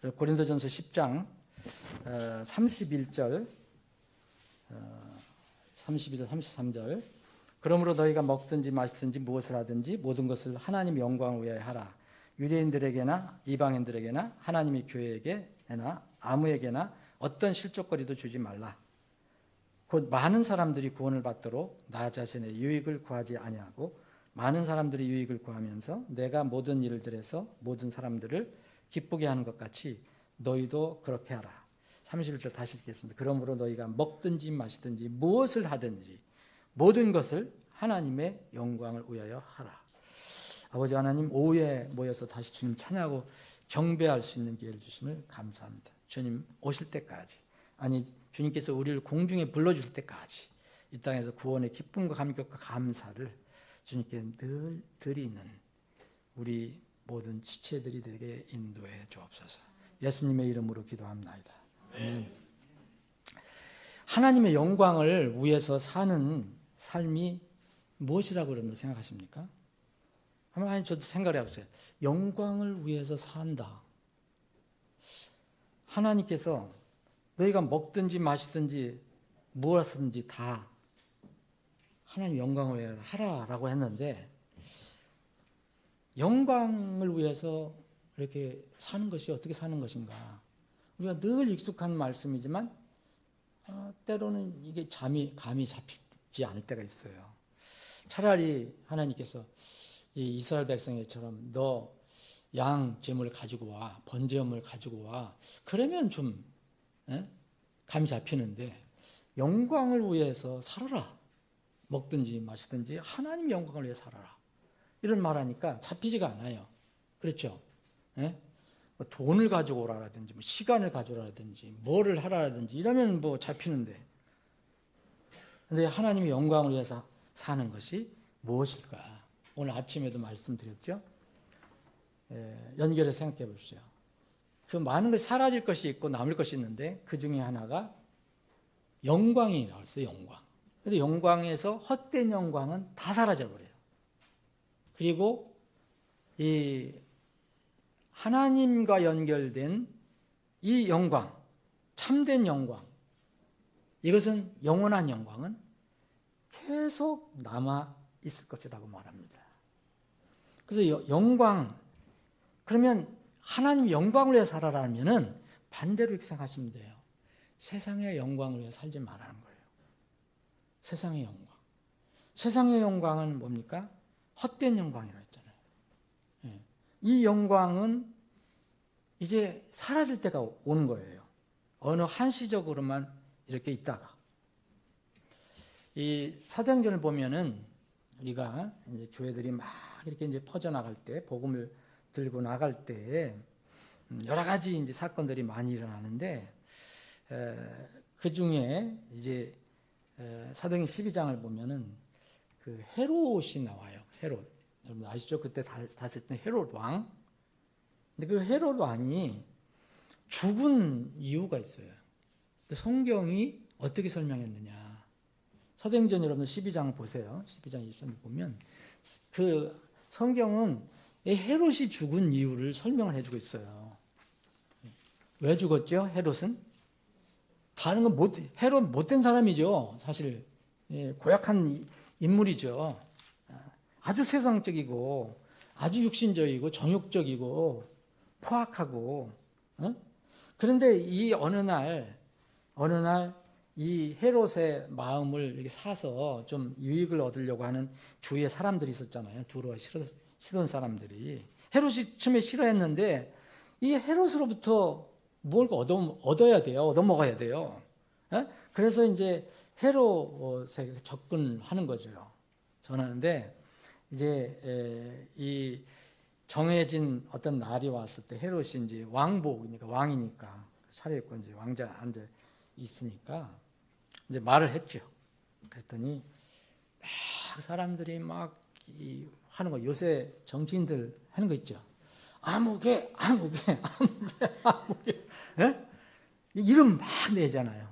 고린도전서 10장 31절 32절 33절 그러므로 너희가 먹든지 마시든지 무엇을 하든지 모든 것을 하나님의 영광을 위하여 하라. 유대인들에게나 이방인들에게나 하나님의 교회에게나 아무에게나 어떤 실족거리도 주지 말라. 곧 많은 사람들이 구원을 받도록 나 자신의 유익을 구하지 아니하고 많은 사람들이 유익을 구하면서 내가 모든 일들에서 모든 사람들을 기쁘게 하는 것 같이 너희도 그렇게 하라. 31절 다시 읽겠습니다. 그러므로 너희가 먹든지 마시든지 무엇을 하든지 모든 것을 하나님의 영광을 위하여 하라. 아버지 하나님, 오후에 모여서 다시 주님 찬양하고 경배할 수 있는 기회를 주심을 감사합니다. 주님 오실 때까지, 아니 주님께서 우리를 공중에 불러주실 때까지 이 땅에서 구원의 기쁨과 감격과 감사를 주님께 늘 드리는 우리 모든 지체들이 되게 인도해 주옵소서. 예수님의 이름으로 기도합나이다. 아멘. 하나님의 영광을 위해서 사는 삶이 무엇이라고 여러분 생각하십니까? 한번 저도 생각을 해보세요. 영광을 위해서 산다. 하나님께서 너희가 먹든지 마시든지 무엇이든지 다 하나님 영광을 위해 하라라고 했는데, 영광을 위해서 이렇게 사는 것이 어떻게 사는 것인가? 우리가 늘 익숙한 말씀이지만 때로는 이게 감이 잡히지 않을 때가 있어요. 차라리 하나님께서 이 이스라엘 백성처럼 너 양 제물을 가지고 와, 번제물을 가지고 와, 그러면 좀 감이 잡히는데, 영광을 위해서 살아라. 먹든지 마시든지 하나님 영광을 위해 살아라. 이런 말하니까 잡히지가 않아요. 그렇죠? 뭐 돈을 가지고 오라라든지 뭐 시간을 가져오라든지 뭐를 하라라든지 이러면 뭐 잡히는데, 근데 하나님의 영광을 위해서 사는 것이 무엇일까? 오늘 아침에도 말씀드렸죠. 연결해서 생각해 보십시오. 그 많은 것이 사라질 것이 있고 남을 것이 있는데 그 중에 하나가 영광이라고 했어요. 영광. 근데 영광에서 헛된 영광은 다 사라져 버려요. 그리고 이 하나님과 연결된 이 영광, 참된 영광, 이것은 영원한 영광은 계속 남아 있을 것이라고 말합니다. 그래서 영광, 그러면 하나님 영광을 위해 살아라면은 반대로 이렇게 생각하시면 돼요. 세상의 영광을 위해 살지 말라는 거예요. 세상의 영광. 세상의 영광은 뭡니까? 헛된 영광이라고 했잖아요. 이 영광은 이제 사라질 때가 오는 거예요. 어느 한시적으로만 이렇게 있다가. 이 사도행전을 보면은 우리가 이제 교회들이 막 이렇게 이제 퍼져나갈 때, 복음을 들고 나갈 때 여러 가지 이제 사건들이 많이 일어나는데, 그 중에 이제 사도행전 12장을 보면은 그 헤롯이 나와요. 헤롯. 여러분 아시죠? 그때 다스렸던 헤롯 왕. 근데 그 헤롯 왕이 죽은 이유가 있어요. 성경이 어떻게 설명했느냐. 사도행전 여러분 12장을 보세요. 12장 23절 보면 그 성경은 헤롯이 죽은 이유를 설명을 해주고 있어요. 왜 죽었죠? 헤롯은? 다른 건 헤롯 못된 사람이죠. 사실 고약한 인물이죠. 아주 세상적이고 아주 육신적이고 정욕적이고 포악하고. 그런데 이 어느 날 이 헤롯의 마음을 이렇게 사서 좀 유익을 얻으려고 하는 주위에 사람들이 있었잖아요. 두로와 시돈 사람들이. 헤롯이 처음에 싫어했는데 이 헤롯으로부터 뭘 얻어야 돼요. 얻어먹어야 돼요. 그래서 이제 헤롯에 접근하는 거죠. 전하는데 이제 이 정해진 어떤 날이 왔을 때 헤롯이 이제 왕복이니까 왕이니까 차려입고 이제 왕자 앉아 있으니까 이제 말을 했죠. 그랬더니 막 사람들이 막 하는 거, 요새 정치인들 하는 거 있죠. 아무개 이름 막 내잖아요.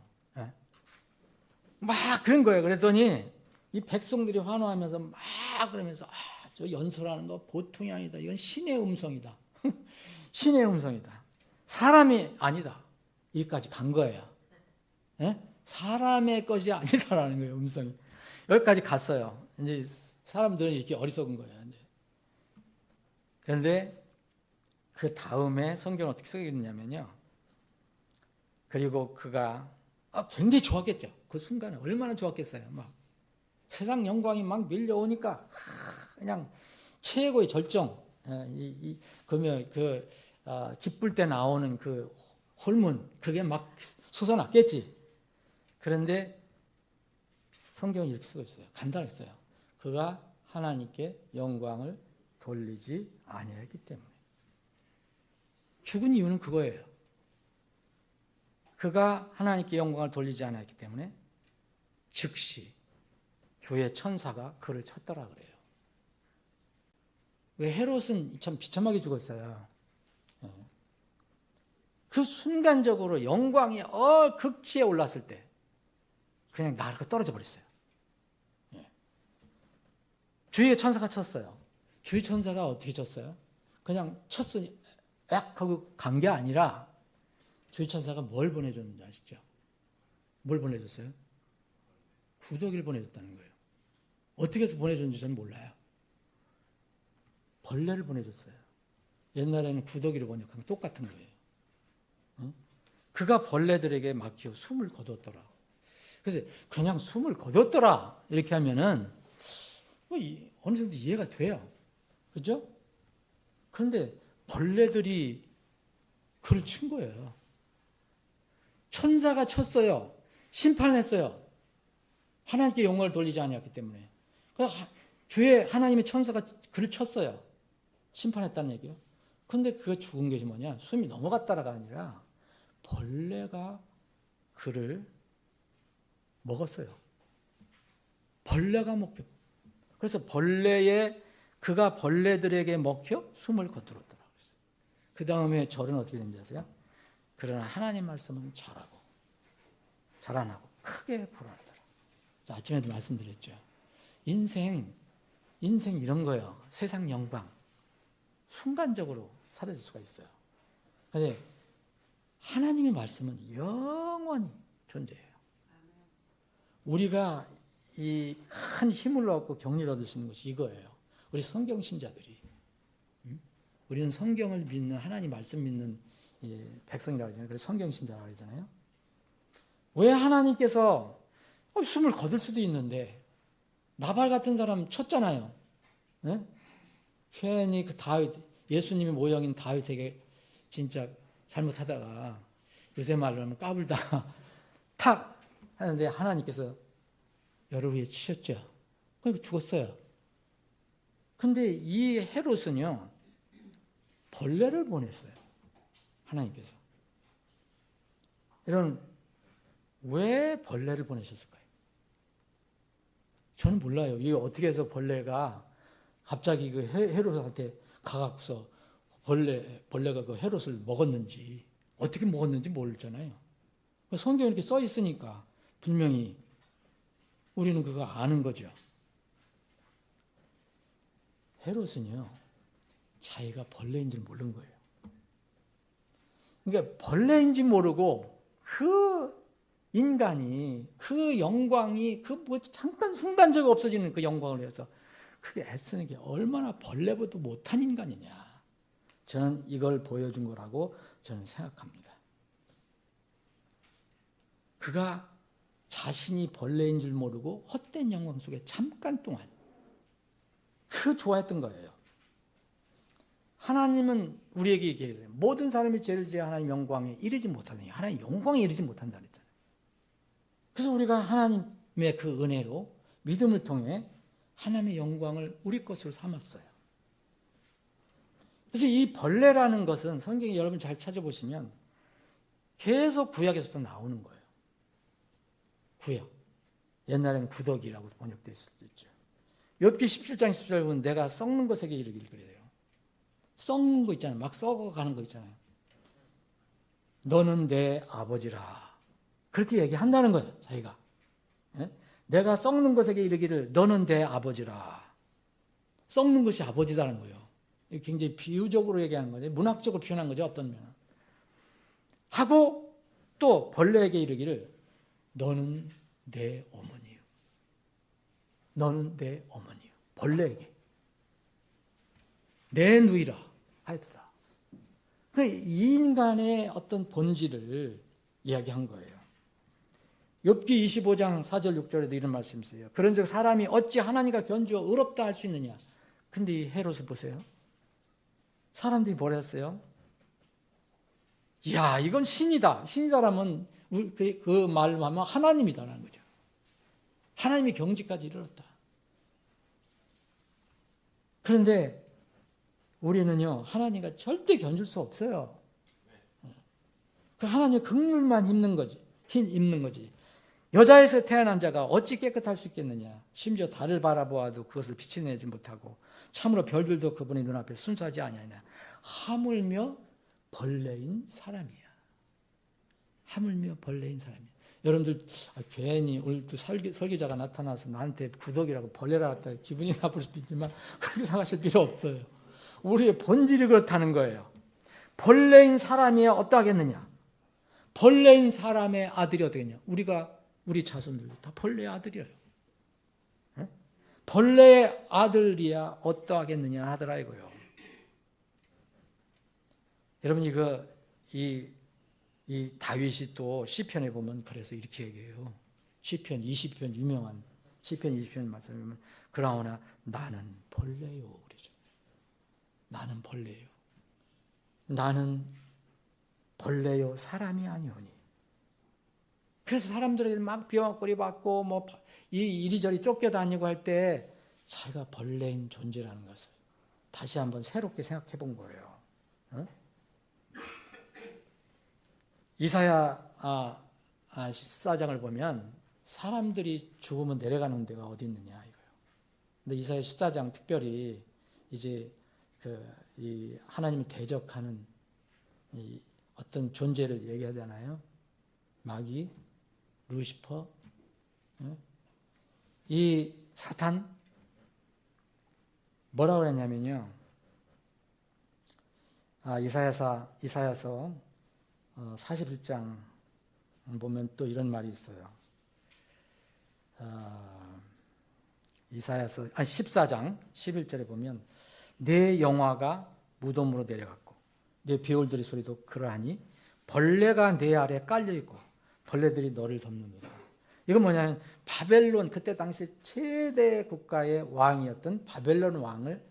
막 그런 거예요. 그랬더니 이 백성들이 환호하면서 막 그러면서 저 연설하는 거 보통이 아니다. 이건 신의 음성이다. 신의 음성이다. 사람이 아니다. 여기까지 간 거예요. 예? 사람의 것이 아니다라는 거예요. 음성이 여기까지 갔어요. 이제 사람들은 이렇게 어리석은 거예요. 이제. 그런데 그 다음에 성경은 어떻게 쓰고 있냐면요. 그리고 그가 굉장히 좋았겠죠. 그 순간에 얼마나 좋았겠어요. 막 세상 영광이 막 밀려오니까 그냥 최고의 절정. 그러면 기쁠 때 나오는 그 홀문 그게 막 솟아났겠지. 그런데 성경은 이렇게 쓰고 있어요. 간단했어요. 그가 하나님께 영광을 돌리지 아니했기 때문에. 죽은 이유는 그거예요. 그가 하나님께 영광을 돌리지 않았기 때문에 즉시 주의 천사가 그를 쳤더라 그래요. 왜 헤롯은 참 비참하게 죽었어요. 그 순간적으로 영광이 극치에 올랐을 때 그냥 나르고 떨어져 버렸어요. 주의 천사가 쳤어요. 주의 천사가 어떻게 쳤어요? 그냥 쳤으니 약 하고 간 게 아니라 주의 천사가 뭘 보내줬는지 아시죠? 뭘 보내줬어요? 구더기를 보내줬다는 거예요. 어떻게 해서 보내줬는지 저는 몰라요. 벌레를 보내줬어요. 옛날에는 구더기를 번역하면 똑같은 거예요. 그가 벌레들에게 막혀 숨을 거뒀더라. 그래서 그냥 숨을 거뒀더라 이렇게 하면은 어느 정도 이해가 돼요. 그죠? 그런데 벌레들이 그를 친 거예요. 천사가 쳤어요. 심판을 했어요. 하나님께 영광을 돌리지 아니었기 때문에. 주의 하나님의 천사가 그를 쳤어요. 심판했다는 얘기요. 그런데 그가 죽은 것이 뭐냐? 숨이 넘어갔다가 아니라 벌레가 그를 먹었어요. 벌레가 먹혀. 그래서 그가 벌레들에게 먹혀 숨을 거두었더라. 그 다음에 절은 어떻게 된지 아세요? 그러나 하나님 말씀은 잘하고 자라나고 크게 불어나더라. 아침에도 말씀드렸죠. 인생 이런 거예요. 세상 영광 순간적으로 사라질 수가 있어요. 그런데 하나님의 말씀은 영원히 존재해요. 우리가 이 큰 힘을 얻고 격리를 얻을 수 있는 것이 이거예요. 우리 성경 신자들이. 우리는 성경을 믿는 하나님 말씀 믿는 백성이라고 하잖아요. 그래서 성경 신자라고 하잖아요. 왜 하나님께서 숨을 거둘 수도 있는데 나발 같은 사람 쳤잖아요. 네? 괜히 그 다윗 예수님의 모형인 다윗에게 진짜 잘못하다가 요새 말로 하면 까불다가 탁 하는데 하나님께서 열을 위해 치셨죠. 그러니까 죽었어요. 근데 이 헤롯은요 벌레를 보냈어요. 하나님께서. 왜 벌레를 보내셨을까요? 저는 몰라요. 이게 어떻게 해서 벌레가 갑자기 그 헤롯한테 가갖고서 벌레가 그 헤롯을 먹었는지 어떻게 먹었는지 모르잖아요. 성경에 이렇게 써 있으니까 분명히 우리는 그거 아는 거죠. 헤롯은요 자기가 벌레인 줄 모르는 거예요. 그러니까 벌레인지 모르고 그 인간이 그 영광이 잠깐 순간적으로 없어지는 그 영광을 위해서 그게 애쓰는 게 얼마나 벌레보다 못한 인간이냐. 저는 이걸 보여준 거라고 저는 생각합니다. 그가 자신이 벌레인 줄 모르고 헛된 영광 속에 잠깐 동안 그 좋아했던 거예요. 하나님은 우리에게 얘기해요. 모든 사람이 죄를 지어 하나님 영광에 이르지 못하느니 하나님 영광에 이르지 못한다 그랬잖아요. 그래서 우리가 하나님의 그 은혜로 믿음을 통해 하나님의 영광을 우리 것으로 삼았어요. 그래서 이 벌레라는 것은 성경에 여러분 잘 찾아보시면 계속 구약에서부터 나오는 거예요. 구약. 옛날에는 구더기라고 번역되어 있을 수도 있죠. 욥기 17장 10절 보면 내가 썩는 것에게 이르길 그래요. 썩는 거 있잖아요. 막 썩어가는 거 있잖아요. 너는 내 아버지라. 그렇게 얘기한다는 거예요. 자기가. 예? 내가 썩는 것에게 이르기를 너는 내 아버지라. 썩는 것이 아버지다는 거예요. 굉장히 비유적으로 얘기하는 거죠. 문학적으로 표현한 거죠. 어떤 면은. 하고 또 벌레에게 이르기를 너는 내 어머니요. 너는 내 어머니요. 벌레에게. 내 누이라 하였도다. 이 인간의 어떤 본질을 이야기한 거예요. 욥기 25장 4절 6절에도 이런 말씀이 있어요. 그런즉 사람이 어찌 하나님과 견주어 의롭다 할 수 있느냐. 근데 이 헤롯을 보세요. 사람들이 뭐라 했어요? 이야, 이건 신이다. 신이다라면 그 말로 하면 하나님이다라는 거죠. 하나님이 경지까지 이르렀다. 그런데 우리는요, 하나님과 절대 견줄 수 없어요. 그 하나님의 긍휼만 입는 거지. 여자에서 태어난 자가 어찌 깨끗할 수 있겠느냐. 심지어 달을 바라보아도 그것을 비춰내지 못하고 참으로 별들도 그분의 눈앞에 순수하지 아니하냐. 하물며 벌레인 사람이야. 하물며 벌레인 사람이야. 여러분들 괜히 오늘 또 설교자가 나타나서 나한테 구덕이라고 벌레라 했다 기분이 나쁠 수도 있지만 그렇게 생각하실 필요 없어요. 우리의 본질이 그렇다는 거예요. 벌레인 사람이 어떠하겠느냐. 벌레인 사람의 아들이 어떻겠냐. 우리 자손들도 다 벌레의 아들이에요. 벌레의 아들이야 어떠하겠느냐 하더라 이거요. 여러분 이 다윗이 또 시편에 보면 그래서 이렇게 얘기해요. 시편 20편 유명한 시편 20편 말씀에 보면 그러나 나는 벌레요 그러죠. 나는 벌레요. 나는 벌레요 사람이 아니오니. 그래서 사람들에게 막 비방거리 받고 뭐 이리저리 쫓겨다니고 할 때 자기가 벌레인 존재라는 것을 다시 한번 새롭게 생각해 본 거예요. 어? 이사야 14장을 보면 사람들이 죽으면 내려가는 데가 어디 있느냐 이거예요. 근데 이사야 14장 특별히 이제 이 하나님을 대적하는 이 어떤 존재를 얘기하잖아요. 마귀, 루시퍼, 이 사탄 뭐라고 그랬냐면요. 이사야서 41장 보면 또 이런 말이 있어요. 이사야서 14장 11절에 보면 내 영화가 무덤으로 내려갔고 내 배울들의 소리도 그러하니 벌레가 내 아래 깔려있고 벌레들이 너를 덮는도다. 이건 뭐냐면 바벨론 그때 당시 최대 국가의 왕이었던 바벨론 왕을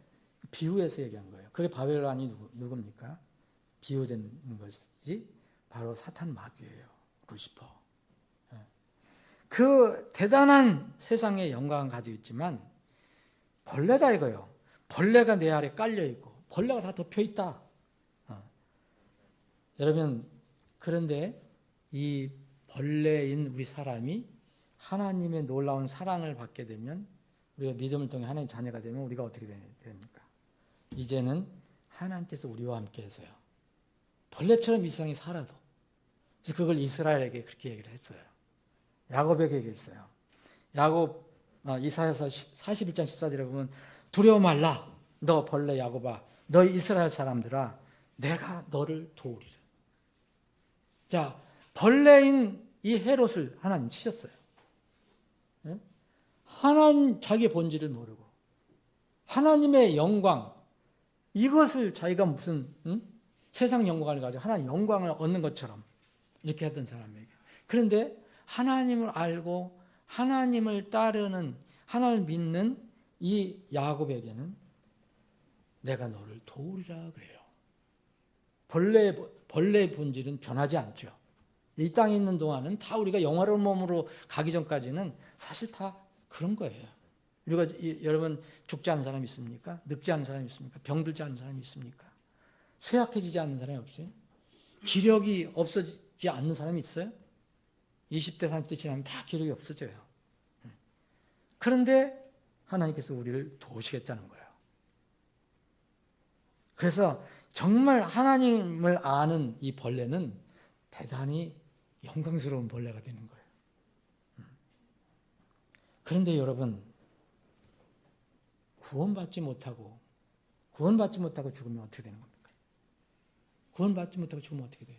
비유해서 얘기한 거예요. 그게 바벨론 왕이 누굽니까? 비유된 것이 바로 사탄 마귀예요. 루시퍼. 그 대단한 세상의 영광을 가지고 있지만 벌레다 이거예요. 벌레가 내 아래 깔려있고 벌레가 다 덮여있다. 여러분 그런데 이 벌레인 우리 사람이 하나님의 놀라운 사랑을 받게 되면 우리가 믿음을 통해 하나님의 자녀가 되면 우리가 어떻게 됩니까? 이제는 하나님께서 우리와 함께 해서요. 벌레처럼 이 세상에 살아도. 그래서 그걸 이스라엘에게 그렇게 얘기를 했어요. 야곱에게 얘기했어요. 야곱 이사야서 41장 14절에 보면 두려워 말라 너 벌레 야곱아 너 이스라엘 사람들아 내가 너를 도우리라. 자 벌레인 이 헤롯을 하나님 치셨어요. 하나님 자기의 본질을 모르고 하나님의 영광 이것을 자기가 무슨 세상 영광을 가지고 하나님 영광을 얻는 것처럼 이렇게 했던 사람에게. 그런데 하나님을 알고 하나님을 따르는 하나님을 믿는 이 야곱에게는 내가 너를 도우리라 그래요. 벌레의 본질은 변하지 않죠. 이 땅에 있는 동안은 다 우리가 영화로운 몸으로 가기 전까지는 사실 다 그런 거예요. 우리가 여러분 죽지 않은 사람이 있습니까? 늙지 않은 사람이 있습니까? 병들지 않은 사람이 있습니까? 쇠약해지지 않는 사람이 없어요? 기력이 없어지지 않는 사람이 있어요? 20대 30대 지나면 다 기력이 없어져요. 그런데 하나님께서 우리를 도우시겠다는 거예요. 그래서 정말 하나님을 아는 이 벌레는 대단히 영광스러운 벌레가 되는 거예요. 그런데 여러분 구원받지 못하고 죽으면 어떻게 되는 겁니까? 구원받지 못하고 죽으면 어떻게 돼요?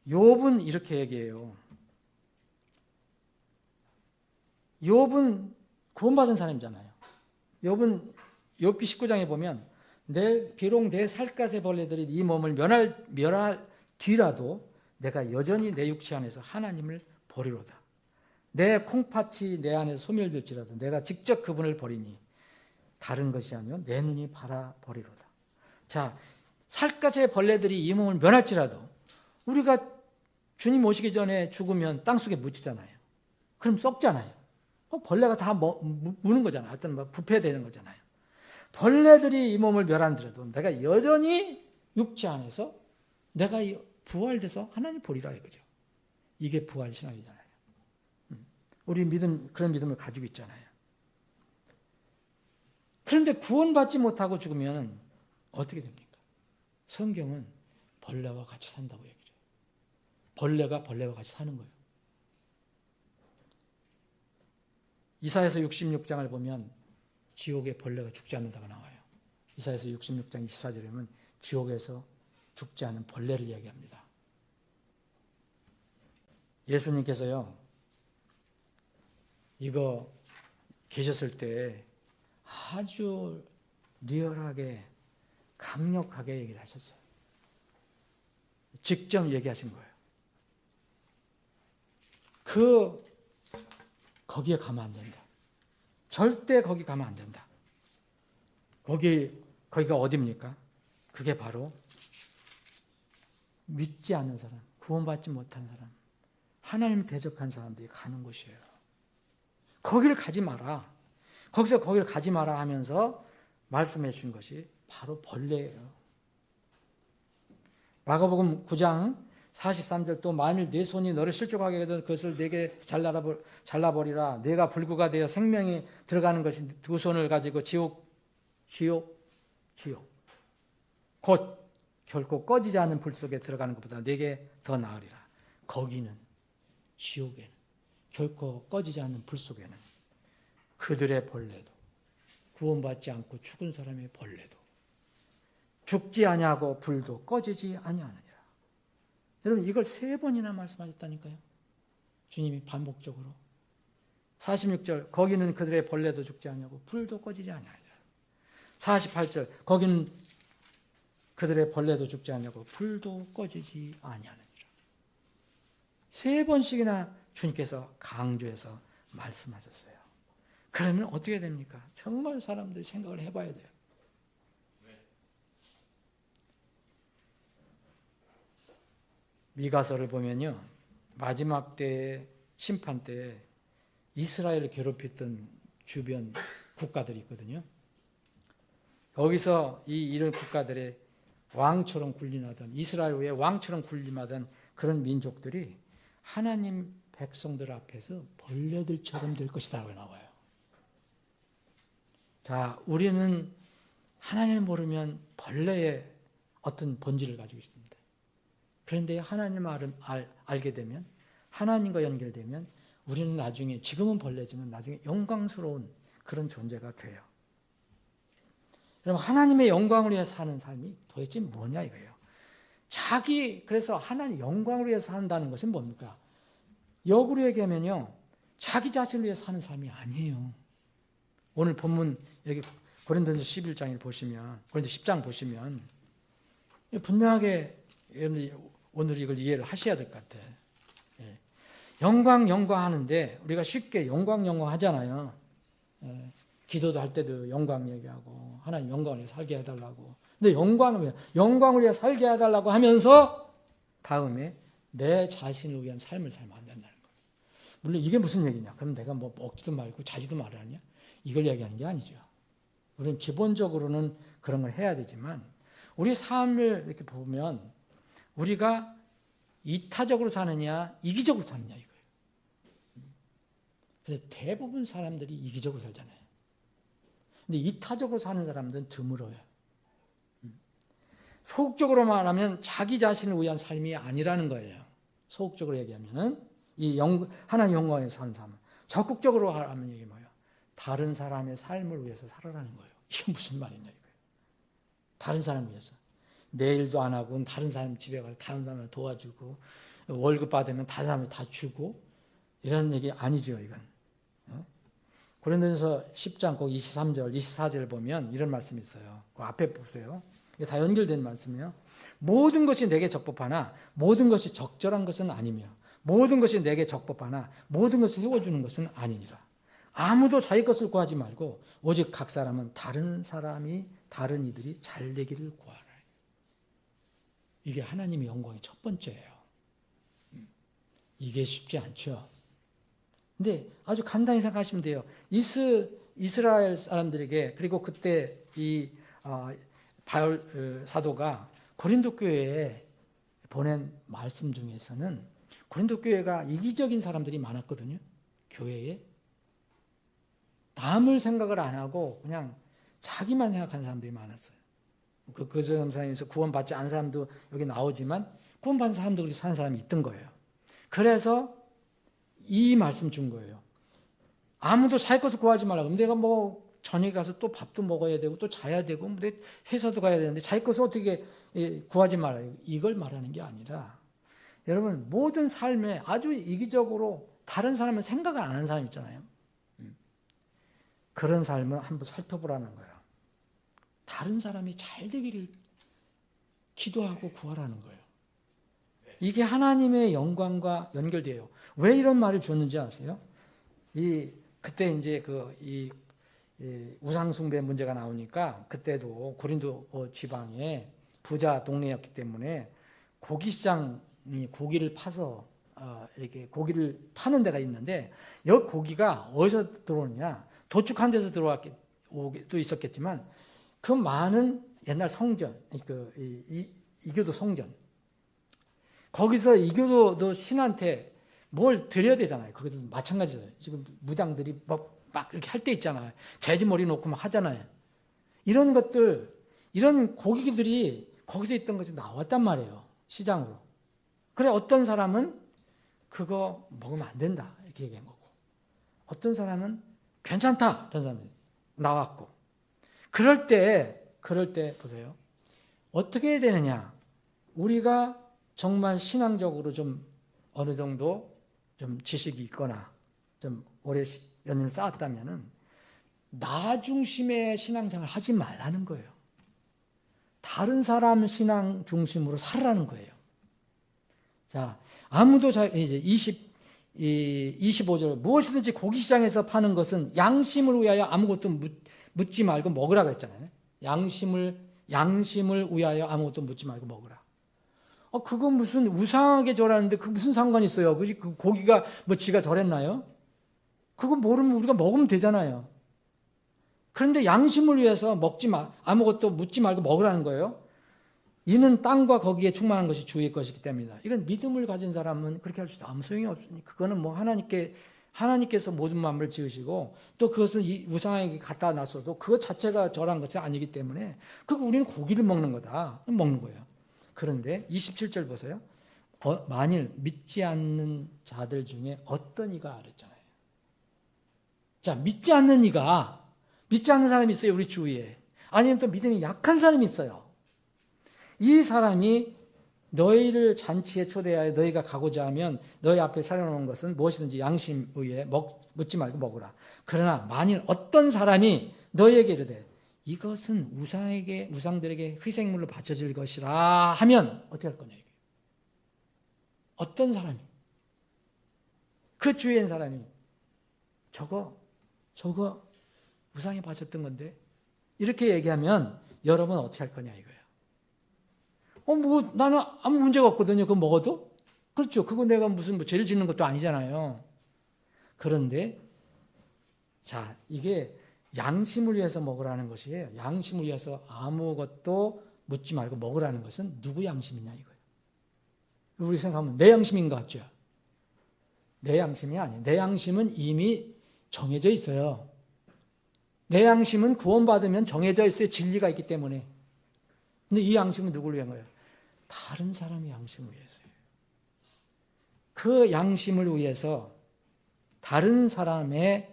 욥은 이렇게 얘기해요. 욥은 구원받은 사람이잖아요. 욥은 욥기 19장에 보면 비록 내 살갗의 벌레들이 네 몸을 멸할 뒤라도 내가 여전히 내 육체 안에서 하나님을 버리로다. 내 콩팥이 내 안에서 소멸될지라도 내가 직접 그분을 버리니 다른 것이 아니요 내 눈이 바라버리로다. 자, 살갗의 벌레들이 이 몸을 멸할지라도 우리가 주님 오시기 전에 죽으면 땅속에 묻히잖아요. 그럼 썩잖아요. 벌레가 다 무는 거잖아요. 하여튼 부패되는 거잖아요. 벌레들이 이 몸을 멸한더라도 내가 여전히 육체 안에서 내가 부활돼서 하나님 보리라 이거죠. 이게 부활 신앙이잖아요. 우리 그런 믿음을 가지고 있잖아요. 그런데 구원받지 못하고 죽으면 어떻게 됩니까? 성경은 벌레와 같이 산다고 얘기해요. 벌레가 벌레와 같이 사는 거예요. 이사야서 66장을 보면 지옥에 벌레가 죽지 않는다고 나와요. 이사야서 66장 24절에 보면 지옥에서 죽지 않은 벌레를 이야기합니다. 예수님께서요, 이거 계셨을 때 아주 리얼하게 강력하게 얘기를 하셨어요. 직접 얘기하신 거예요. 거기에 가면 안 된다. 절대 거기 가면 안 된다. 거기가 어디입니까? 그게 바로 믿지 않는 사람, 구원받지 못한 사람, 하나님을 대적한 사람들이 가는 곳이에요. 거기를 가지 마라. 거기를 가지 마라 하면서 말씀해 주신 것이 바로 벌레예요. 마가복음 9장 43절 또 만일 내 손이 너를 실족하게 되면 그것을 내게 잘라버리라. 내가 불구가 되어 생명이 들어가는 것이 두 손을 가지고 지옥 곧 결코 꺼지지 않는 불 속에 들어가는 것보다 내게 더 나으리라. 거기는 지옥에는 결코 꺼지지 않는 불 속에는 그들의 벌레도 구원받지 않고 죽은 사람의 벌레도 죽지 아니하고 불도 꺼지지 아니하느니라. 여러분 이걸 3번이나 말씀하셨다니까요. 주님이 반복적으로. 46절 거기는 그들의 벌레도 죽지 아니하고 불도 꺼지지 아니하니라. 48절 거기는 그들의 벌레도 죽지 아니하고 불도 꺼지지 아니하느니라. 3번씩이나 주님께서 강조해서 말씀하셨어요. 그러면 어떻게 됩니까? 정말 사람들이 생각을 해봐야 돼요. 미가서를 보면요, 마지막 때의 심판 때 이스라엘을 괴롭혔던 주변 국가들이 있거든요. 거기서 이런 국가들의 왕처럼 군림하던, 이스라엘 외에 왕처럼 군림하던 그런 민족들이 하나님 백성들 앞에서 벌레들처럼 될 것이라고 나와요. 자, 우리는 하나님을 모르면 벌레의 어떤 본질을 가지고 있습니다. 그런데 하나님을 알게 되면, 하나님과 연결되면 우리는 나중에, 지금은 벌레지만 나중에 영광스러운 그런 존재가 돼요. 여러분, 하나님의 영광을 위해서 사는 삶이 도대체 뭐냐 이거예요. 그래서 하나님 영광을 위해서 산다는 것은 뭡니까? 역으로 얘기하면요, 자기 자신을 위해서 사는 삶이 아니에요. 오늘 본문 여기 고린도전서 11장을 보시면, 고린도 10장 보시면 분명하게 오늘 이걸 이해를 하셔야 될 것 같아요. 영광 하는데 우리가 쉽게 영광 하잖아요. 기도도 할 때도 영광 얘기하고 하나님 영광을 위해 살게 해달라고. 근데 영광을 위해 살게 해달라고 하면서 다음에 내 자신을 위한 삶을 살면 안 된다는 거예요. 물론 이게 무슨 얘기냐? 그럼 내가 먹지도 말고 자지도 말아야 이걸 얘기하는 게 아니죠. 우리는 기본적으로는 그런 걸 해야 되지만 우리 삶을 이렇게 보면 우리가 이타적으로 사느냐 이기적으로 사느냐 이거예요. 그래서 대부분 사람들이 이기적으로 살잖아요. 근데 이타적으로 사는 사람들은 드물어요. 소극적으로 말하면 자기 자신을 위한 삶이 아니라는 거예요. 소극적으로 얘기하면은 하나님 영광에 사는 삶. 적극적으로 하면 이게 뭐예요? 다른 사람의 삶을 위해서 살아라는 거예요. 이게 무슨 말이냐 이거예요. 다른 사람을 위해서. 내 일도 안 하고 다른 사람 집에 가서 다른 사람을 도와주고 월급 받으면 다른 사람을 다 주고 이런 얘기 아니죠, 이건. 고린도전서 10장 꼭 23절, 24절 보면 이런 말씀이 있어요. 그 앞에 보세요. 이게 다 연결된 말씀이에요. 모든 것이 내게 적법하나 모든 것이 적절한 것은 아니며 모든 것이 내게 적법하나 모든 것을 해워주는 것은 아니니라. 아무도 자기 것을 구하지 말고 오직 각 사람은 다른 사람이 다른 이들이 잘 되기를 구하라. 이게 하나님의 영광의 첫 번째예요. 이게 쉽지 않죠. 근데 아주 간단히 생각하시면 돼요. 이스라엘 사람들에게, 그리고 그때 이 바울 사도가 고린도 교회에 보낸 말씀 중에서는 고린도 교회가 이기적인 사람들이 많았거든요. 교회에 남을 생각을 안 하고 그냥 자기만 생각하는 사람들이 많았어요. 그 사람에서 구원받지 않은 사람도 여기 나오지만 구원받은 사람도 그렇게 사는 사람이 있던 거예요. 그래서 이 말씀 준 거예요. 아무도 자기 것을 구하지 말라고. 내가 뭐 저녁에 가서 또 밥도 먹어야 되고 또 자야 되고 내 회사도 가야 되는데 자기 것을 어떻게 구하지 말아요. 이걸 말하는 게 아니라 여러분 모든 삶에 아주 이기적으로 다른 사람을 생각을 안 하는 사람 있잖아요. 그런 삶을 한번 살펴보라는 거예요. 다른 사람이 잘 되기를 기도하고 구하라는 거예요. 이게 하나님의 영광과 연결돼요. 왜 이런 말을 줬는지 아세요? 그때 이제 이 우상숭배 문제가 나오니까 그때도 고린도 지방에 부자 동네였기 때문에 고기시장이 고기를 파서 이렇게 고기를 파는 데가 있는데 여기 고기가 어디서 들어오느냐? 도축한 데서 들어오기도 있었겠지만 그 많은 옛날 성전, 이교도 성전 거기서 이교도 신한테 뭘 드려야 되잖아요. 그것도 마찬가지예요. 지금 무당들이 막 이렇게 할 때 있잖아요. 돼지머리 놓고 막 하잖아요. 이런 것들, 이런 고기들이 거기서 있던 것이 나왔단 말이에요. 시장으로. 그래 어떤 사람은 그거 먹으면 안 된다 이렇게 얘기한 거고, 어떤 사람은 괜찮다 이런 사람이 나왔고, 그럴 때 보세요. 어떻게 해야 되느냐? 우리가 정말 신앙적으로 좀 어느 정도 좀 지식이 있거나 좀 오래 연륜을 쌓았다면은 나 중심의 신앙생활 하지 말라는 거예요. 다른 사람 신앙 중심으로 살라는 거예요. 자, 아무도 이제 25절 무엇이든지 고기시장에서 파는 것은 양심을 위하여 아무것도 묻지 말고 먹으라 그랬잖아요. 양심을 위하여 아무것도 묻지 말고 먹으라. 그건 무슨 우상하게 절하는데 그 무슨 상관이 있어요? 그 고기가 뭐 지가 절했나요? 그거 모르면 우리가 먹으면 되잖아요. 그런데 양심을 위해서 아무것도 묻지 말고 먹으라는 거예요. 이는 땅과 거기에 충만한 것이 주의 것이기 때문이다. 이건 믿음을 가진 사람은 그렇게 할 수 있어요. 아무 소용이 없으니 그거는 뭐 하나님께서 모든 만물을 지으시고 또 그것을 우상에게 갖다 놨어도 그것 자체가 절한 것이 아니기 때문에 우리는 고기를 먹는 거다. 먹는 거예요. 그런데 27절 보세요. 만일 믿지 않는 자들 중에 어떤 이가 그랬잖아요. 자, 믿지 않는 사람이 있어요. 우리 주위에. 아니면 또 믿음이 약한 사람이 있어요. 이 사람이 너희를 잔치에 초대하여 너희가 가고자 하면 너희 앞에 차려놓은 것은 무엇이든지 양심 위에 묻지 말고 먹으라. 그러나 만일 어떤 사람이 너희에게 이르되 이것은 우상들에게 희생물로 바쳐질 것이라 하면 어떻게 할 거냐 이게. 어떤 사람이 그 주위에 있는 사람이 저거 우상에 바쳤던 건데 이렇게 얘기하면 여러분 어떻게 할 거냐 이거예요. 나는 아무 문제가 없거든요. 그거 먹어도. 그렇죠. 그거 내가 무슨 죄를 짓는 것도 아니잖아요. 그런데 자, 이게 양심을 위해서 먹으라는 것이에요. 양심을 위해서 아무것도 묻지 말고 먹으라는 것은 누구 양심이냐 이거예요. 우리 생각하면 내 양심인 것 같죠? 내 양심이 아니에요. 내 양심은 이미 정해져 있어요. 내 양심은 구원받으면 정해져 있어요. 진리가 있기 때문에. 근데 이 양심은 누구를 위한 거예요? 다른 사람의 양심을 위해서요. 그 양심을 위해서 다른 사람의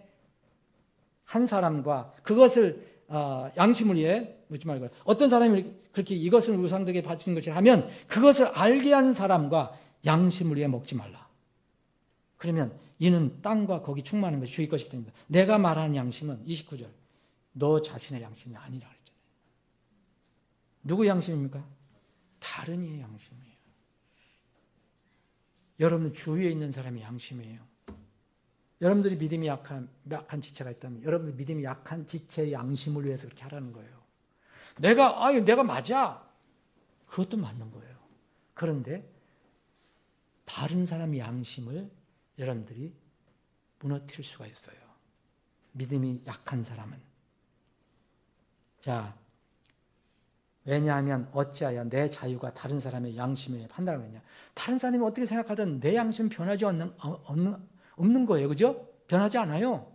한 사람과 그것을 양심을 위해 묻지 말고 어떤 사람이 그렇게 이것은 우상들에게 바친 것이라 하면 그것을 알게 한 사람과 양심을 위해 먹지 말라. 그러면 이는 땅과 거기 충만한 것이 주의 것이기 때문입니다. 내가 말하는 양심은 29절 너 자신의 양심이 아니라 그랬잖아요. 누구 양심입니까? 다른 이의 양심이에요. 여러분 주위에 있는 사람의 양심이에요. 여러분들이 믿음이 약한 지체가 있다면 여러분들 믿음이 약한 지체의 양심을 위해서 그렇게 하라는 거예요. 내가 맞아. 그것도 맞는 거예요. 그런데 다른 사람의 양심을 여러분들이 무너뜨릴 수가 있어요. 믿음이 약한 사람은. 자, 왜냐하면 어찌하여 내 자유가 다른 사람의 양심에 판단을 하느냐. 다른 사람이 어떻게 생각하든 내 양심은 변하지 없는 거예요. 그죠? 변하지 않아요.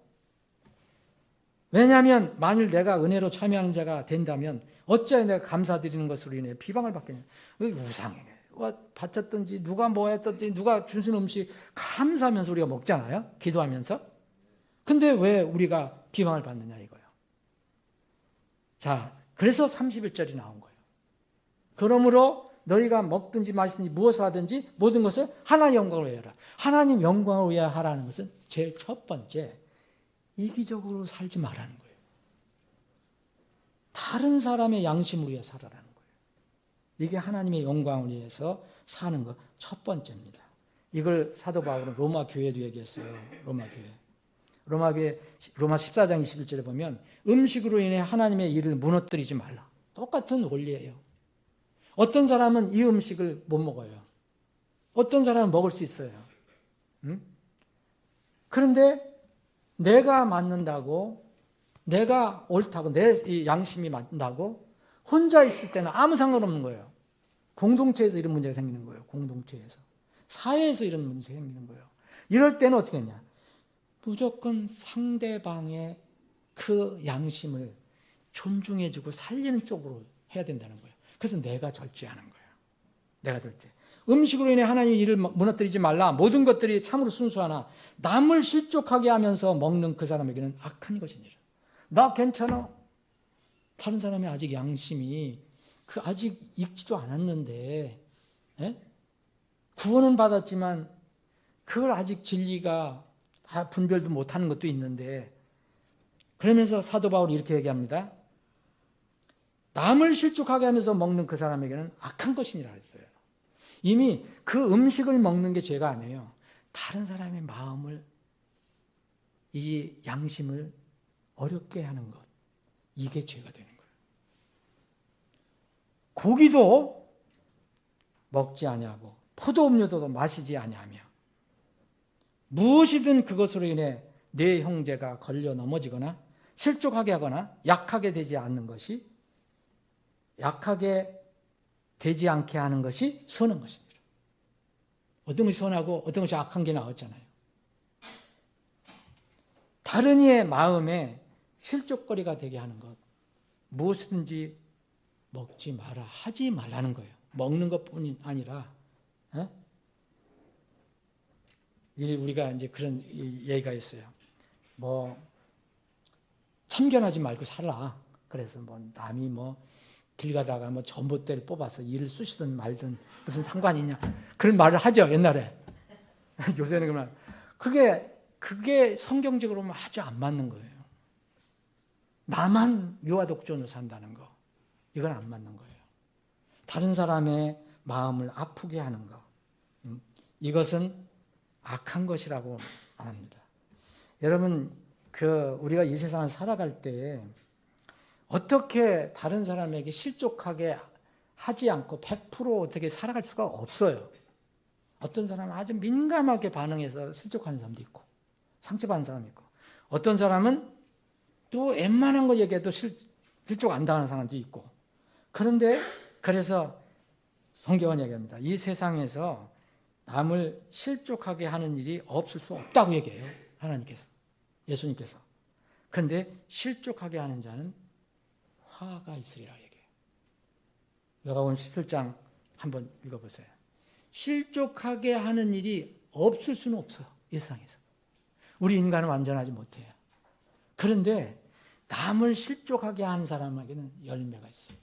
왜냐하면 만일 내가 은혜로 참여하는 자가 된다면 어찌하여 내가 감사드리는 것으로 인해 비방을 받겠냐. 우상에 바쳤든지 누가 뭐 했든지 누가 주신 음식 감사하면서 우리가 먹잖아요. 기도하면서. 근데 왜 우리가 비방을 받느냐 이거예요. 자, 그래서 31절이 나온 거예요. 그러므로 너희가 먹든지 마시든지 무엇을 하든지 모든 것을 하나님 영광을 위하여 하라. 하나님 영광을 위하여 하라는 것은 제일 첫 번째 이기적으로 살지 말라는 거예요. 다른 사람의 양심을 위해 살아라는 거예요. 이게 하나님의 영광을 위해서 사는 것 첫 번째입니다. 이걸 사도 바울은 로마 교회도 얘기했어요. 로마 14장 21절에 보면 음식으로 인해 하나님의 일을 무너뜨리지 말라. 똑같은 원리예요. 어떤 사람은 이 음식을 못 먹어요. 어떤 사람은 먹을 수 있어요. 그런데 내가 맞는다고, 내가 옳다고, 내 양심이 맞는다고 혼자 있을 때는 아무 상관없는 거예요. 공동체에서 이런 문제가 생기는 거예요. 공동체에서. 사회에서 이런 문제가 생기는 거예요. 이럴 때는 어떻게 하냐. 무조건 상대방의 그 양심을 존중해주고 살리는 쪽으로 해야 된다는 거예요. 그래서 내가 절제하는 거예요. 내가 절제. 음식으로 인해 하나님의 일을 무너뜨리지 말라. 모든 것들이 참으로 순수하나 남을 실족하게 하면서 먹는 그 사람에게는 악한 것이니라. 나 괜찮아. 다른 사람이 아직 양심이 아직 익지도 않았는데 구원은 받았지만 그걸 아직 진리가 다 분별도 못하는 것도 있는데 그러면서 사도 바울이 이렇게 얘기합니다. 남을 실족하게 하면서 먹는 그 사람에게는 악한 것이니라 했어요. 이미 그 음식을 먹는 게 죄가 아니에요. 다른 사람의 마음을, 이 양심을 어렵게 하는 것. 이게 죄가 되는 거예요. 고기도 먹지 아니하고 포도음료도 마시지 아니하며 무엇이든 그것으로 인해 내 형제가 걸려 넘어지거나 실족하게 하거나 약하게 되지 않는 것이 약하게 되지 않게 하는 것이 선한 것입니다. 어떤 것이 선하고 어떤 것이 악한 게 나왔잖아요. 다른 이의 마음에 실족거리가 되게 하는 것, 무엇이든지 먹지 마라, 하지 말라는 거예요. 먹는 것뿐이 아니라, 우리가 이제 그런 얘기가 있어요. 참견하지 말고 살아. 그래서 남이 길 가다가 전봇대를 뽑아서 일을 쑤시든 말든 무슨 상관이냐. 그런 말을 하죠, 옛날에. 요새는 그만. 그게 성경적으로 아주 안 맞는 거예요. 나만 유아독존으로 산다는 거. 이건 안 맞는 거예요. 다른 사람의 마음을 아프게 하는 거. 이것은 악한 것이라고 말합니다. 여러분, 우리가 이 세상을 살아갈 때 어떻게 다른 사람에게 실족하게 하지 않고 100% 어떻게 살아갈 수가 없어요. 어떤 사람은 아주 민감하게 반응해서 실족하는 사람도 있고 상처받는 사람이 있고 어떤 사람은 또 웬만한 거 얘기해도 실족 안 당하는 사람도 있고 그래서 성경은 얘기합니다. 이 세상에서 남을 실족하게 하는 일이 없을 수 없다고 얘기해요. 하나님께서, 예수님께서. 그런데 실족하게 하는 자는 화가 있으리라 얘기해요. 요한복음 17장 한번 읽어보세요. 실족하게 하는 일이 없을 수는 없어요. 이 세상에서. 우리 인간은 완전하지 못해요. 그런데 남을 실족하게 하는 사람에게는 열매가 있어요.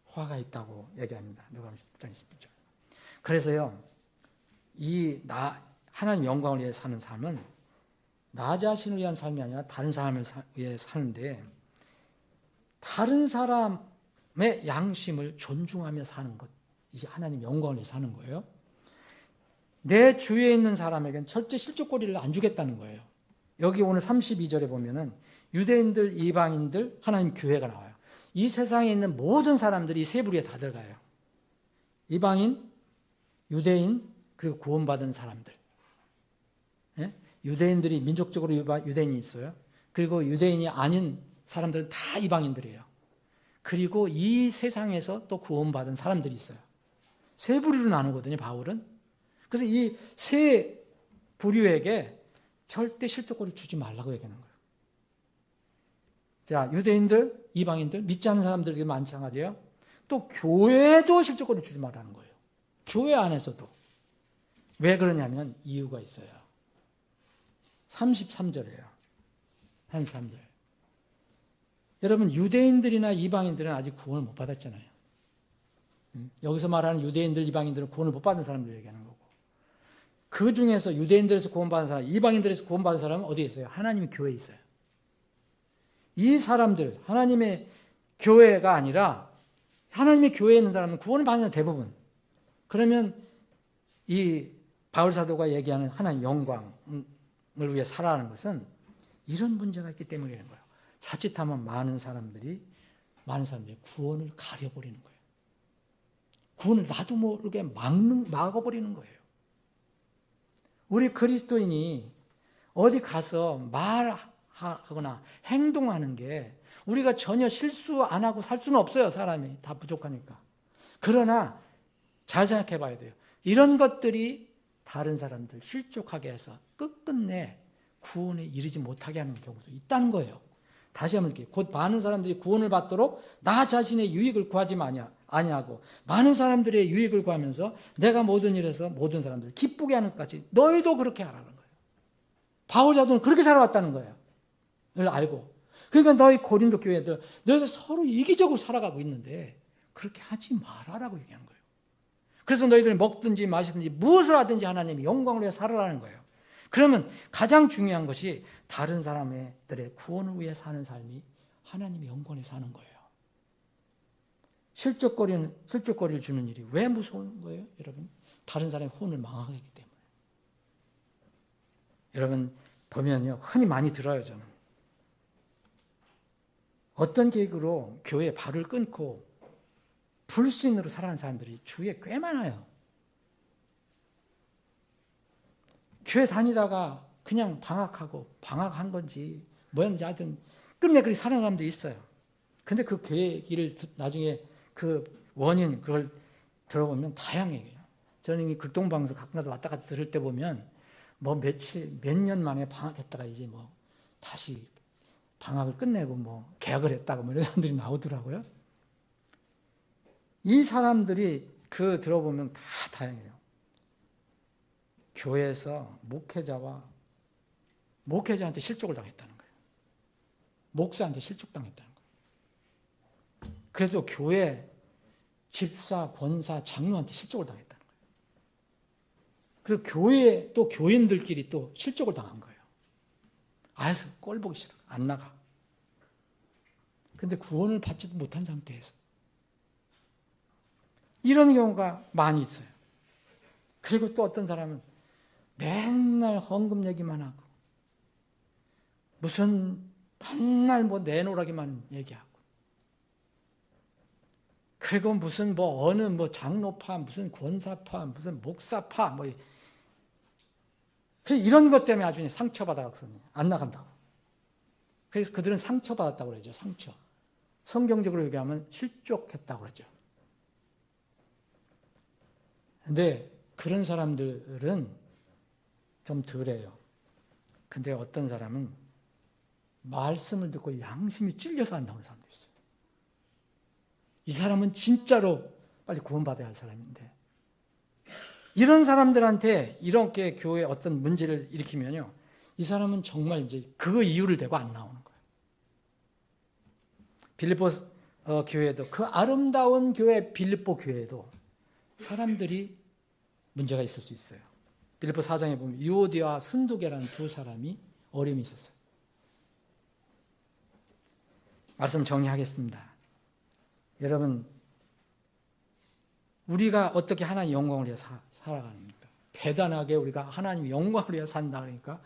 화가 있다고 얘기합니다. 요한복음 17장 12절. 그래서요. 하나님 영광을 위해 사는 삶은 나 자신을 위한 삶이 아니라 다른 사람을 위해 사는데, 다른 사람의 양심을 존중하며 사는 것, 이제 하나님 영광을 위해 사는 거예요. 내 주위에 있는 사람에게는 절대 실족거리를 안 주겠다는 거예요. 여기 오늘 32절에 보면은 유대인들, 이방인들, 하나님 교회가 나와요. 이 세상에 있는 모든 사람들이 세 부류에 다 들어가요. 이방인, 유대인, 그리고 구원받은 사람들. 예? 유대인들이 민족적으로 유대인이 있어요. 그리고 유대인이 아닌 사람들은 다 이방인들이에요. 그리고 이 세상에서 또 구원받은 사람들이 있어요. 세 부류로 나누거든요, 바울은. 그래서 이 세 부류에게 절대 실족거리를 주지 말라고 얘기하는 거예요. 자, 유대인들, 이방인들, 믿지 않는 사람들에게 마찬가지예요. 또 교회도 실족거리를 주지 말라는 거예요. 교회 안에서도. 왜 그러냐면 이유가 있어요. 33절이에요. 33절. 여러분, 유대인들이나 이방인들은 아직 구원을 못 받았잖아요. 여기서 말하는 유대인들, 이방인들은 구원을 못 받은 사람들 얘기하는 거고, 그 중에서 유대인들에서 구원받은 사람, 이방인들에서 구원받은 사람은 어디에 있어요? 하나님의 교회에 있어요. 이 사람들, 하나님의 교회가 아니라 하나님의 교회에 있는 사람은 구원을 받는 대부분. 그러면 이 바울 사도가 얘기하는 하나님 영광을 위해 살아가는 것은 이런 문제가 있기 때문이라는 거예요. 자칫하면 많은 사람들이 구원을 가려버리는 거예요. 구원을 나도 모르게 막아버리는 거예요. 우리 그리스도인이 어디 가서 말하거나 행동하는 게 우리가 전혀 실수 안 하고 살 수는 없어요. 사람이 다 부족하니까. 그러나 잘 생각해 봐야 돼요. 이런 것들이 다른 사람들 실족하게 해서 끝끝내 구원에 이르지 못하게 하는 경우도 있다는 거예요. 다시 한번 이렇게, 곧 많은 사람들이 구원을 받도록 나 자신의 유익을 구하지 아니하고 많은 사람들의 유익을 구하면서 내가 모든 일에서 모든 사람들을 기쁘게 하는 것까지 너희도 그렇게 하라는 거예요. 바울 사도는 그렇게 살아왔다는 거예요. 이걸 알고. 그러니까 너희 고린도 교회들, 너희들 서로 이기적으로 살아가고 있는데 그렇게 하지 말아라고 얘기하는 거예요. 그래서 너희들이 먹든지 마시든지 무엇을 하든지 하나님이 영광을 위해 살아라는 거예요. 그러면 가장 중요한 것이 다른 사람들의 구원을 위해 사는 삶이 하나님의 영광에 사는 거예요. 실족거리를 주는 일이 왜 무서운 거예요, 여러분? 다른 사람의 혼을 망하게 하기 때문에. 여러분 보면요, 흔히 많이 들어요. 저는 어떤 계획으로 교회에 발을 끊고 불신으로 살아가는 사람들이 주위에 꽤 많아요. 교회 다니다가 그냥 방학한 건지 뭐였는지 하여튼 끝내 그렇게 사는 사람도 있어요. 근데 그 계획을 나중에 그 원인 그걸 들어보면 다양해요. 저는 이 극동방에서 가끔가다 왔다 갔다 들을 때 보면 뭐 몇 년 만에 방학했다가 이제 뭐 다시 방학을 끝내고 뭐 개학을 했다고 뭐 이런 사람들이 나오더라고요. 이 사람들이 그 들어보면 다 다양해요. 교회에서 목회자한테 실족을 당했다는 거예요. 목사한테 실족당했다는 거예요. 그래도 교회 집사, 권사, 장로한테 실족을 당했다는 거예요. 그래서 교회 또 교인들끼리 또 실족을 당한 거예요. 아서 꼴 보기 싫어. 안 나가. 근데 구원을 받지도 못한 상태에서 이런 경우가 많이 있어요. 그리고 또 어떤 사람은 맨날 헌금 얘기만 하고 무슨 맨날 뭐 내놓으라기만 얘기하고 그리고 무슨 뭐 어느 뭐 장로파 무슨 권사파 무슨 목사파 뭐 그래서 이런 것 때문에 아주 상처받아서 안 나간다고. 그래서 그들은 상처받았다고 그러죠. 상처. 성경적으로 얘기하면 실족했다고 그러죠. 근데 그런 사람들은 좀 덜해요. 근데 어떤 사람은 말씀을 듣고 양심이 찔려서 안 나오는 사람도 있어요. 이 사람은 진짜로 빨리 구원받아야 할 사람인데 이런 사람들한테 이렇게 교회에 어떤 문제를 일으키면요, 이 사람은 정말 이제 그 이유를 대고 안 나오는 거예요. 빌립보 교회도, 그 아름다운 교회 빌립보 교회도 사람들이 문제가 있을 수 있어요. 빌립보 4장에 보면 유오디와 순두계라는 두 사람이 어려움이 있었어요. 말씀 정리하겠습니다. 여러분, 우리가 어떻게 하나님 영광을 위해 살아가는가? 대단하게 우리가 하나님 영광을 위해 산다 그러니까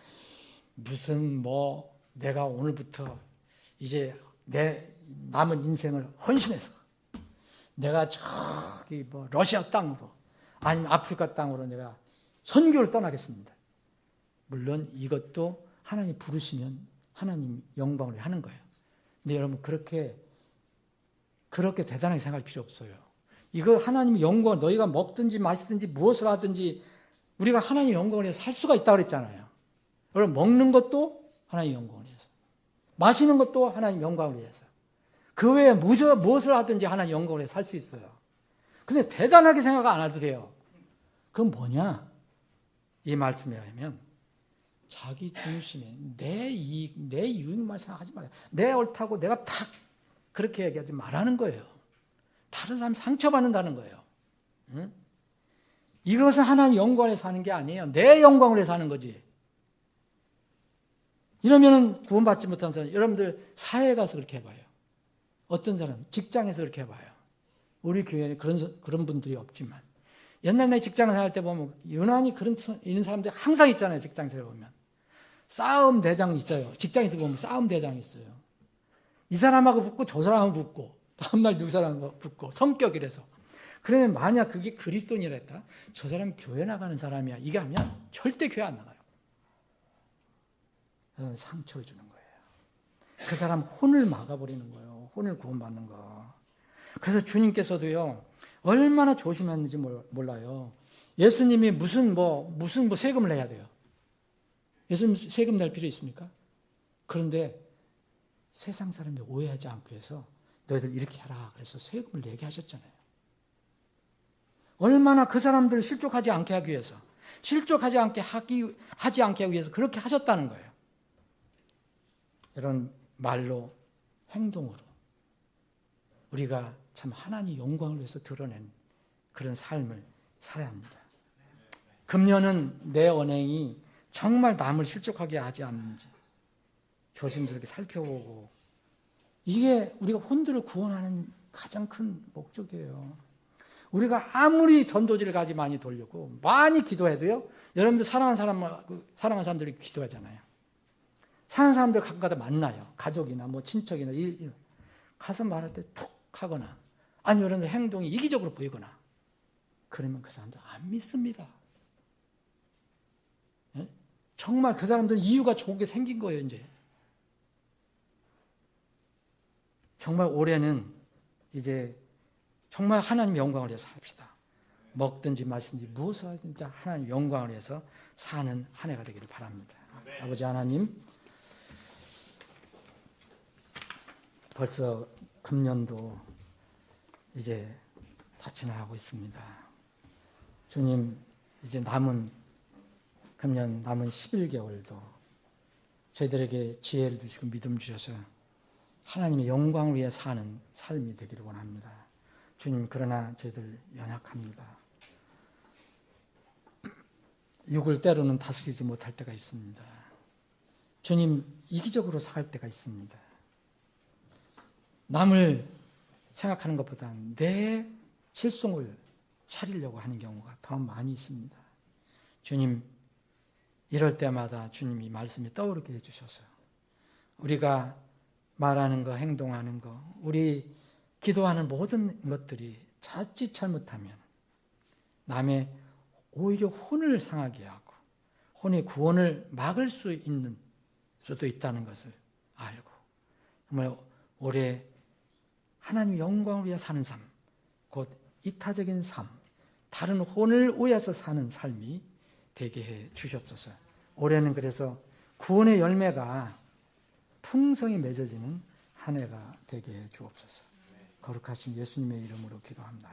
무슨 내가 오늘부터 이제 내 남은 인생을 헌신해서 내가 저기 러시아 땅으로 아니면 아프리카 땅으로 내가 선교를 떠나겠습니다. 물론 이것도 하나님 부르시면 하나님 영광을 위해 하는 거예요. 근데 여러분 그렇게 대단하게 생각할 필요 없어요. 이거 하나님의 영광, 너희가 먹든지 마시든지 무엇을 하든지 우리가 하나님의 영광을 위해서 살 수가 있다고 그랬잖아요. 여러분 먹는 것도 하나님의 영광을 위해서, 마시는 것도 하나님의 영광을 위해서, 그 외에 무엇을 하든지 하나님의 영광을 위해서 살 수 있어요. 근데 대단하게 생각 안 해도 돼요. 그건 뭐냐? 이 말씀에 의하면 자기 중심에 내 이익, 내 유익만 생각하지 말아요. 내 옳다고 내가 탁 그렇게 얘기하지 말라는 거예요. 다른 사람 상처받는다는 거예요. 응? 이것은 하나님 영광을 위해서 사는 게 아니에요. 내 영광을 위해서 사는 거지. 이러면 구원받지 못한 사람, 여러분들 사회에 가서 그렇게 해봐요. 어떤 사람, 직장에서 그렇게 해봐요. 우리 교회에는 그런 분들이 없지만 옛날 내 직장 생활 때 보면 유난히 이런 사람들이 항상 있잖아요. 직장에서 보면 싸움 대장 있어요. 직장에서 보면 싸움 대장이 있어요. 이 사람하고 붙고 저 사람하고 붙고 다음날 누구 사람하고 붙고 성격이라서. 그러면 만약 그게 그리스도인이라 했다. 저 사람 교회 나가는 사람이야. 이게 하면 절대 교회 안 나가요. 상처를 주는 거예요. 그 사람 혼을 막아버리는 거예요. 혼을 구원받는 거. 그래서 주님께서도요. 얼마나 조심했는지 몰라요. 예수님이 무슨 세금을 내야 돼요. 예수님 세금 낼 필요 있습니까? 그런데 세상 사람이 오해하지 않기 위해서 너희들 이렇게 하라. 그래서 세금을 내게 하셨잖아요. 얼마나 그 사람들을 실족하지 않게 하기 위해서, 실족하지 않게 하지 않게 하기 위해서 그렇게 하셨다는 거예요. 이런 말로, 행동으로 우리가 참 하나님 영광을 위해서 드러낸 그런 삶을 살아야 합니다. 금년은 내 언행이 정말 남을 실족하게 하지 않는지 조심스럽게 살펴보고, 이게 우리가 혼들을 구원하는 가장 큰 목적이에요. 우리가 아무리 전도지를 가지 많이 돌리고 많이 기도해도요. 여러분들 사랑하는 사람들이 기도하잖아요. 사는 사람들 가끔가다 만나요. 가족이나 친척이나 가서 말할 때 툭 하거나 아니면 여러분들 행동이 이기적으로 보이거나 그러면 그 사람들 안 믿습니다. 예? 정말 그 사람들은 이유가 좋은 게 생긴 거예요. 이제 정말 올해는 이제 정말 하나님 영광을 위해서 삽시다. 먹든지 마시든지 무엇을 하든지 하나님 영광을 위해서 사는 한 해가 되기를 바랍니다. 네. 아버지 하나님, 벌써 금년도 이제 다 지나가고 있습니다. 주님, 이제 금년 남은 11개월도 저희들에게 지혜를 주시고 믿음 주셔서 하나님의 영광을 위해 사는 삶이 되기를 원합니다. 주님, 그러나 저희들 연약합니다. 육을 때로는 다스리지 못할 때가 있습니다. 주님, 이기적으로 살 때가 있습니다. 남을 생각하는 것보다 내 실속을 차리려고 하는 경우가 더 많이 있습니다. 주님, 이럴 때마다 주님이 말씀이 떠오르게 해주셔서 우리가 말하는 거, 행동하는 거, 우리 기도하는 모든 것들이 자칫 잘못하면 남의 오히려 혼을 상하게 하고 혼의 구원을 막을 수도 있다는 것을 알고 정말 올해 하나님 영광을 위해 사는 삶, 곧 이타적인 삶, 다른 혼을 위해서 사는 삶이 되게 해 주시옵소서. 올해는 그래서 구원의 열매가 풍성히 맺어지는 한 해가 되게 해 주옵소서. 거룩하신 예수님의 이름으로 기도합니다.